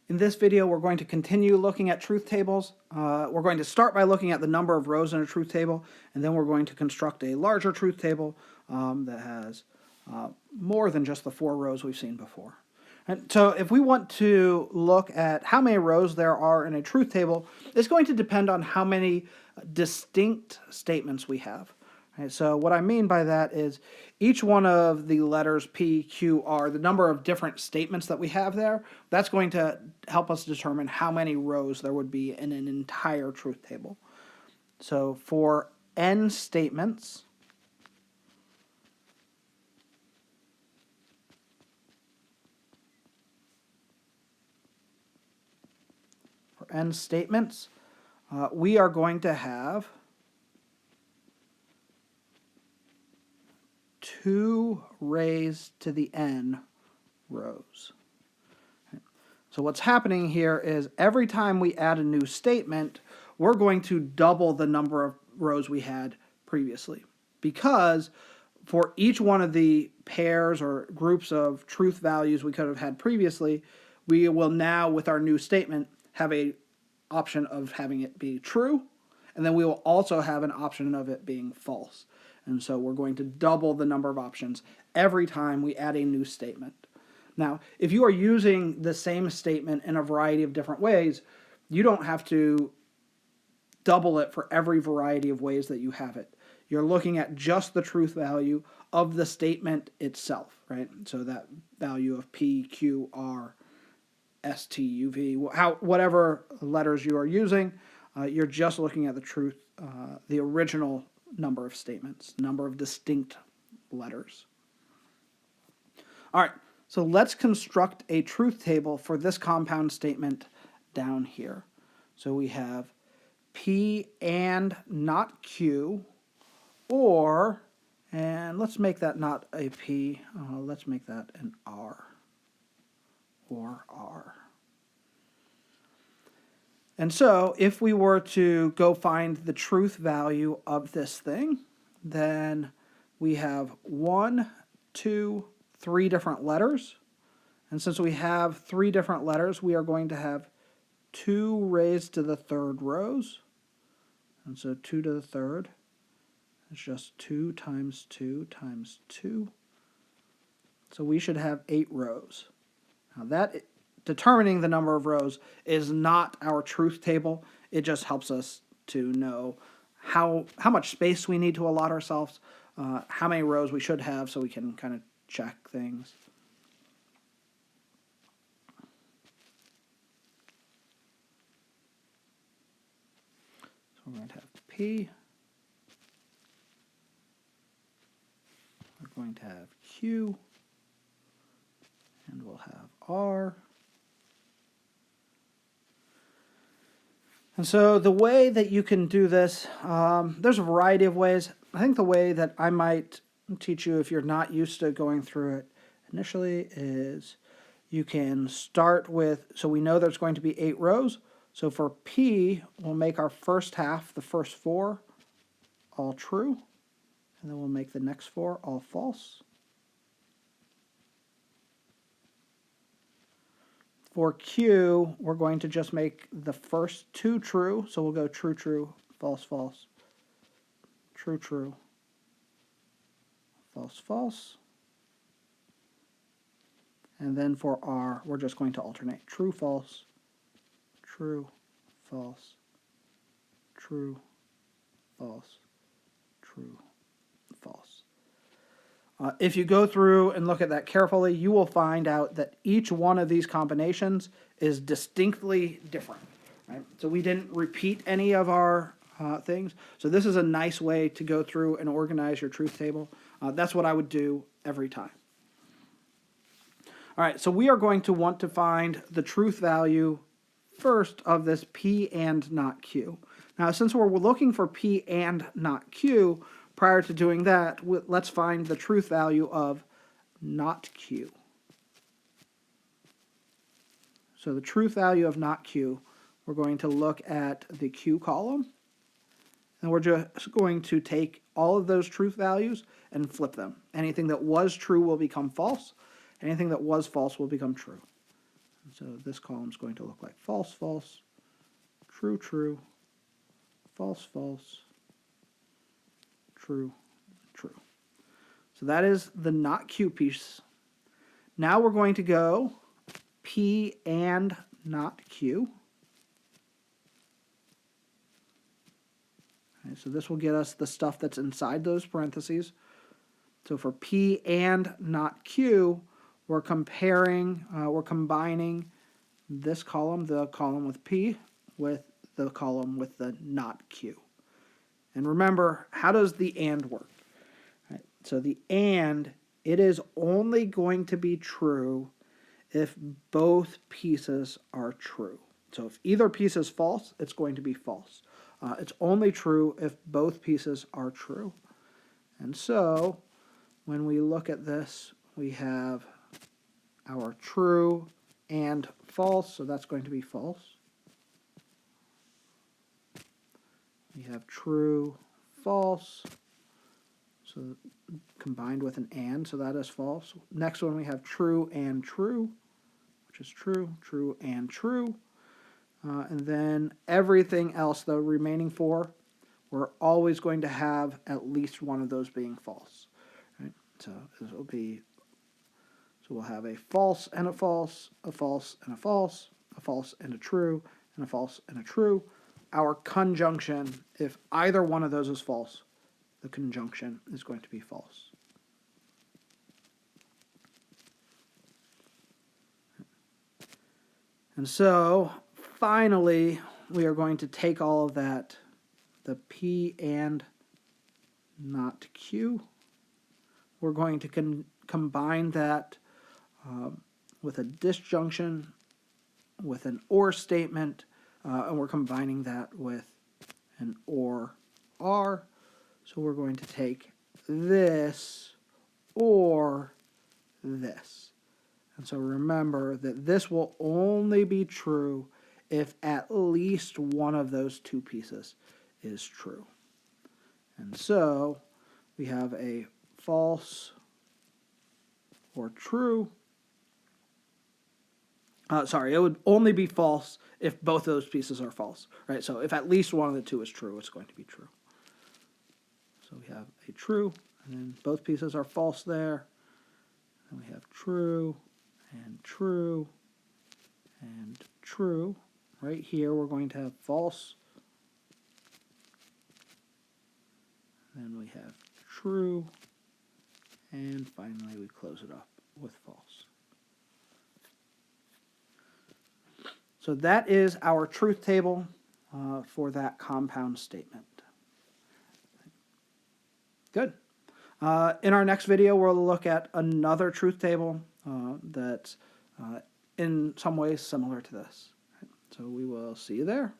In this video, we're going to continue looking at truth tables. We're going to start by looking at the number of rows in a truth table, and then we're going to construct a larger truth table that has more than just the 4 rows we've seen before. And so if we want to look at how many rows there are in a truth table, it's going to depend on how many distinct statements we have. Right, so what I mean by that is each one of the letters P, Q, R, the number of different statements that we have there, that's going to help us determine how many rows there would be in an entire truth table. So for n statements, we are going to have 2 raised to the n rows. So what's happening here is every time we add a new statement, we're going to double the number of rows we had previously. Because for each one of the pairs or groups of truth values we could have had previously, we will now, with our new statement, have an option of having it be true, and then we will also have an option of it being false. And so we're going to double the number of options every time we add a new statement. Now, if you are using the same statement in a variety of different ways, you don't have to double it for every variety of ways that you have it. You're looking at just the truth value of the statement itself, right? So that value of P, Q, R, S, T, U, V, whatever letters you are using, you're just looking at the truth, the original number of statements, number of distinct letters. All right, so let's construct a truth table for this compound statement down here. So we have P and not Q, or, and let's make that not a P, let's make that an R, or R. And so if we were to go find the truth value of this thing, then we have 1, 2, 3 different letters. And since we have 3 different letters, we are going to have 2 raised to the 3rd rows. And so 2 to the 3rd is just 2 times 2 times 2. So we should have 8 rows. Now that determining the number of rows is not our truth table. It just helps us to know how much space we need to allot ourselves, how many rows we should have, so we can kind of check things. So we're going to have P. We're going to have Q. And we'll have R. And so the way that you can do this, there's a variety of ways. I think the way that I might teach you if you're not used to going through it initially is you can start with, so we know there's going to be 8 rows. So for P, we'll make our first half, the first 4, all true. And then we'll make the next 4 all false. For Q, we're going to just make the first 2 true, so we'll go true, true, false, false, true, true, false, false. And then for R, we're just going to alternate true, false, true, false, true, false, true, false. If you go through and look at that carefully, you will find out that each one of these combinations is distinctly different. Right? So we didn't repeat any of our things. So this is a nice way to go through and organize your truth table. That's what I would do every time. All right, so we are going to want to find the truth value first of this P and not Q. Now, since we're looking for P and not Q, prior to doing that, let's find the truth value of not Q. So the truth value of not Q, we're going to look at the Q column, and we're just going to take all of those truth values and flip them. Anything that was true will become false. Anything that was false will become true. So this column is going to look like false, false, true, true, false, false, true, true. So that is the not Q piece. Now we're going to go P and not Q. Okay, so this will get us the stuff that's inside those parentheses. So for P and not Q, we're combining this column, the column with P, with the column with the not Q. And remember, how does the and work? Right, so the and, it is only going to be true if both pieces are true. So if either piece is false, it's going to be false. It's only true if both pieces are true. And so when we look at this, we have our true and false, so that's going to be false. We have true, false, so combined with an and, so that is false. Next one we have true and true, which is true, true and true. And then everything else, the remaining four, we're always going to have at least one of those being false. Right? So this will be, so we'll have a false and a false, a false and a false, a false and a true, and a false and a true. Our conjunction, if either one of those is false, the conjunction is going to be false. And so, finally, we are going to take all of that, the P and not Q. We're going to combine that with a disjunction, with an or statement, and we're combining that with an or. So we're going to take this or this. And so remember that this will only be true if at least one of those two pieces is true. And so we have a false or true. It would only be false if both of those pieces are false, right? So if at least one of the two is true, it's going to be true. So we have a true, and then both pieces are false there. And we have true, and true, and true. Right here, we're going to have false. Then we have true, and finally we close it up with false. So that is our truth table for that compound statement. Good. In our next video, we'll look at another truth table that's in some ways similar to this. So we will see you there.